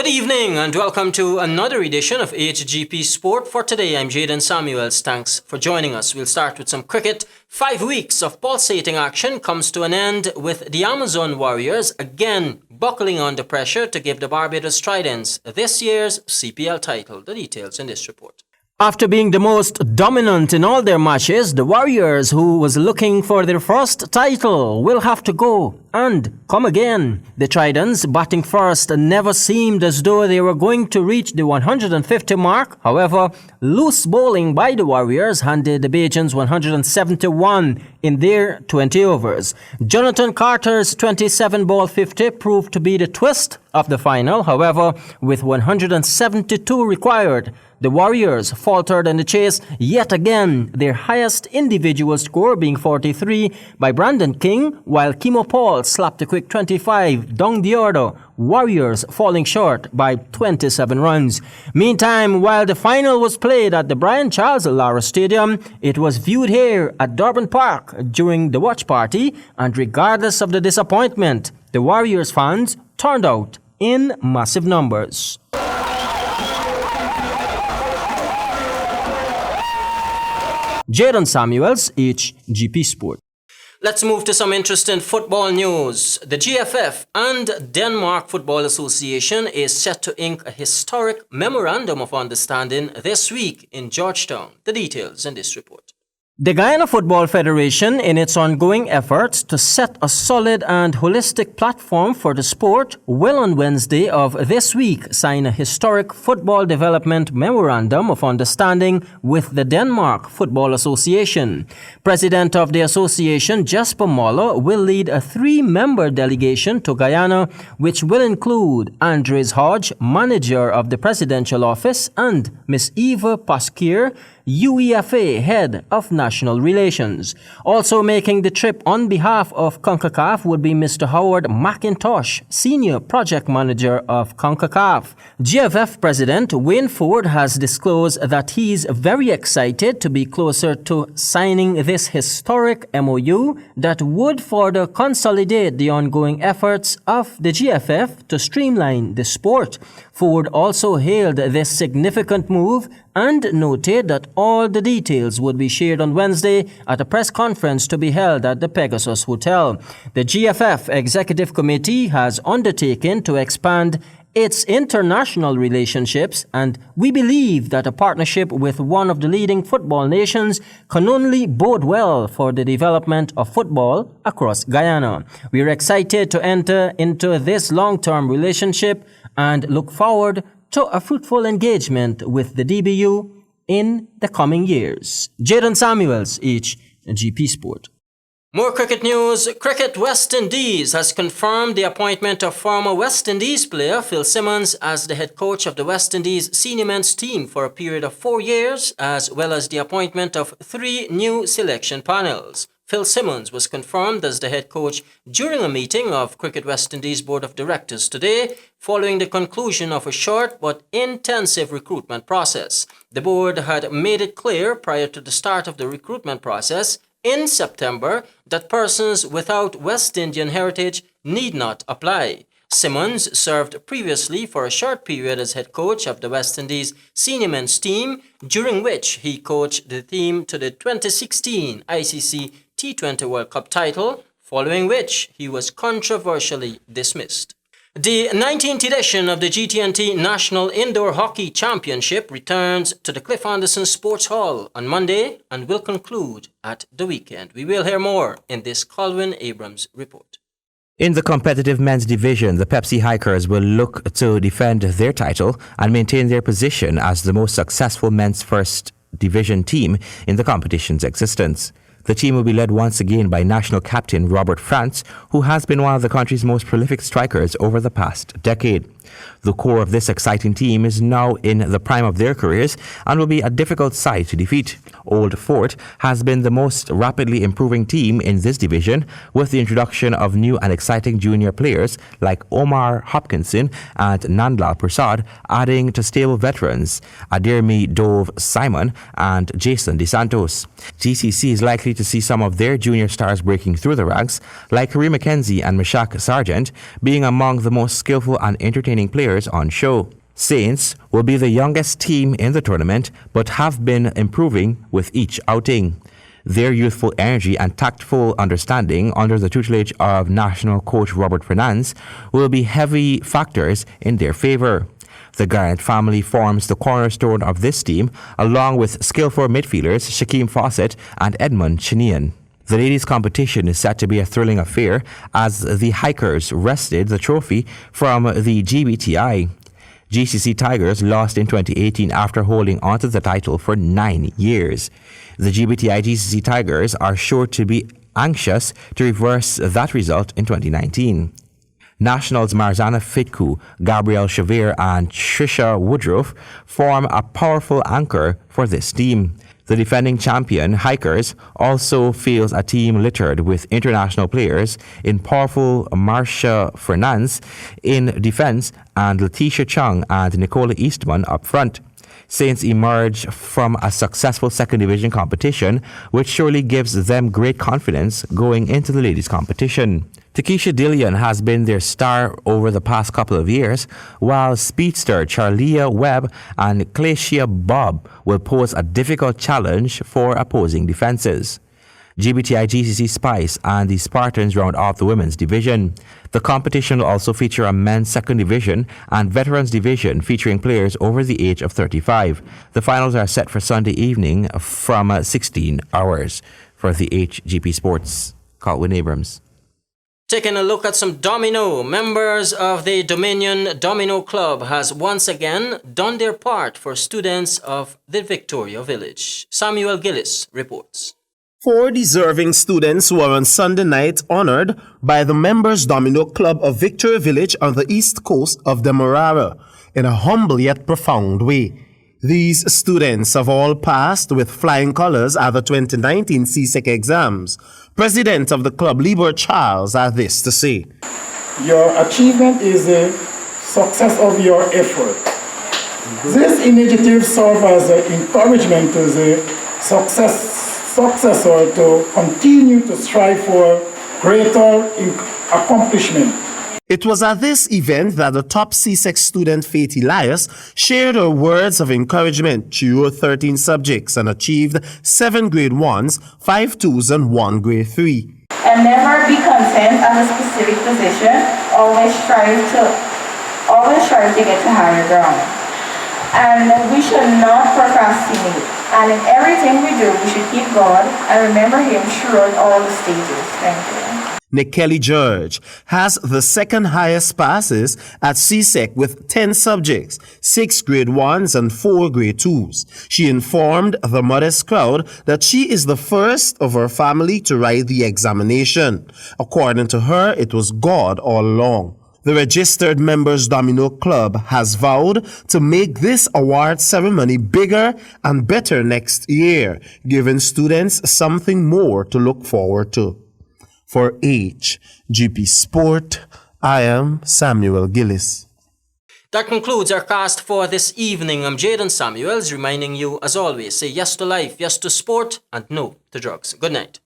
Good evening and welcome to another edition of HGP Sport. For today, I'm JADON Samuels. Thanks for joining us. We'll start with some cricket. 5 weeks of pulsating action comes to an end with the Amazon Warriors again buckling under pressure to give the Barbados Tridents this year's CPL title. The details in this report. After being the most dominant in all their matches, the Warriors, who was looking for their first title, will have to go and come again. The Tridents, batting first, never seemed as though they were going to reach the 150 mark. However, loose bowling by the Warriors handed the Bajans 171 in their 20 overs. Jonathan Carter's 27-ball 50 proved to be the twist of the final. However, with 172 required, the Warriors faltered in the chase yet again, their highest individual score being 43 by Brandon King, while Kimo Paul slapped a quick 25 down the order, Warriors falling short by 27 runs. Meantime, while the final was played at the Brian Charles Lara Stadium, it was viewed here at Durban Park during the watch party, and regardless of the disappointment, the Warriors fans turned out in massive numbers. JADON Samuels, HGP Sport. Let's move to some interesting football news. The GFF and Denmark Football Association is set to ink a historic memorandum of understanding this week in Georgetown. The details in this report. The Guyana Football Federation, in its ongoing efforts to set a solid and holistic platform for the sport, will on Wednesday of this week sign a historic football development memorandum of understanding with the Denmark Football Association. President of the association, Jesper Moller, will lead a 3-member delegation to Guyana, which will include Andres Hodge, manager of the presidential office, and Ms. Eva Pasquier, UEFA Head of National Relations. Also making the trip on behalf of CONCACAF would be Mr. Howard McIntosh, Senior Project Manager of CONCACAF. GFF President Wayne Ford has disclosed that he's very excited to be closer to signing this historic MOU that would further consolidate the ongoing efforts of the GFF to streamline the sport. Ford also hailed this significant move and noted that all the details would be shared on Wednesday at a press conference to be held at the Pegasus Hotel. The GFF Executive Committee has undertaken to expand its international relationships, and we believe that a partnership with one of the leading football nations can only bode well for the development of football across Guyana. We are excited to enter into this long-term relationship and look forward to a fruitful engagement with the DBU in the coming years. JADON Samuels, HGP Sport. More cricket news. Cricket West Indies has confirmed the appointment of former West Indies player Phil Simmons as the head coach of the West Indies senior men's team for a period of 4 years, as well as the appointment of 3 new selection panels. Phil Simmons was confirmed as the head coach during a meeting of Cricket West Indies Board of Directors today, following the conclusion of a short but intensive recruitment process. The board had made it clear prior to the start of the recruitment process in September that persons without West Indian heritage need not apply. Simmons served previously for a short period as head coach of the West Indies senior men's team, during which he coached the team to the 2016 ICC T20 World Cup title, following which he was controversially dismissed. The 19th edition of the GT&T National Indoor Hockey Championship returns to the Cliff Anderson Sports Hall on Monday and will conclude at the weekend. We will hear more in this Colwyn Abrams report. In the competitive men's division, the Pepsi Hikers will look to defend their title and maintain their position as the most successful men's first division team in the competition's existence. The team will be led once again by national captain Robert France, who has been one of the country's most prolific strikers over the past decade. The core of this exciting team is now in the prime of their careers and will be a difficult side to defeat. Old Fort has been the most rapidly improving team in this division, with the introduction of new and exciting junior players like Omar Hopkinson and Nandlal Prasad, adding to stable veterans Adirmi Dove Simon and Jason DeSantos. GCC is likely to see some of their junior stars breaking through the ranks, like Kareem McKenzie and Mashak Sargent being among the most skillful and entertaining entertaining players on show. Saints will be the youngest team in the tournament, but have been improving with each outing. Their youthful energy and tactful understanding under the tutelage of national coach Robert Fernandes will be heavy factors in their favour. The Garnett family forms the cornerstone of this team, along with skillful midfielders Shaquem Fawcett and Edmund Chinian. The ladies' competition is set to be a thrilling affair as the Hikers wrested the trophy from the GBTI. GCC Tigers lost in 2018 after holding onto the title for 9 years. The GBTI GCC Tigers are sure to be anxious to reverse that result in 2019. Nationals Marzana Fitku, Gabrielle Chavir and Trisha Woodruff form a powerful anchor for this team. The defending champion, Hikers, also fields a team littered with international players in powerful Marcia Fernandes in defense and Letitia Chung and Nicola Eastman up front. Saints emerge from a successful second division competition, which surely gives them great confidence going into the ladies' competition. Takesha Dillion has been their star over the past couple of years, while speedster Charlia Webb and Clacia Bob will pose a difficult challenge for opposing defenses. GBTI GCC Spice and the Spartans round off the women's division. The competition will also feature a men's second division and veterans division featuring players over the age of 35. The finals are set for Sunday evening from 16 hours. For the HGP Sports, Colwyn Abrams. Taking a look at some domino, members of the Dominion Domino Club has once again done their part for students of the Victoria Village. Samuel Gillis reports. 4 deserving students were on Sunday night honored by the Members Domino Club of Victoria Village on the east coast of Demerara in a humble yet profound way. These students have all passed with flying colors at the 2019 CSEC exams. President of the club, LEBERT Charles, had this to say. Your achievement is a success of your effort. This initiative serves as an encouragement to the successor to continue to strive for greater accomplishment. It was at this event that the top CSEC student, Faith Elias, shared her words of encouragement. She wrote 13 subjects and achieved 7 grade 1s, 5 2s, and 1 grade 3. And never be content at a specific position. Always strive to get to higher ground. And we should not procrastinate. And in everything we do, we should keep God and remember Him throughout all the stages. Thank you. Nick Kelly George has the second highest passes at CSEC with 10 subjects, 6 grade 1s and 4 grade 2s. She informed the modest crowd that she is the first of her family to write the examination. According to her, it was God all along. The registered Members Domino Club has vowed to make this award ceremony bigger and better next year, giving students something more to look forward to. For HGP Sport, I am Samuel Gillis. That concludes our cast for this evening. I'm Jadon Samuels, reminding you, as always, say yes to life, yes to sport, and no to drugs. Good night.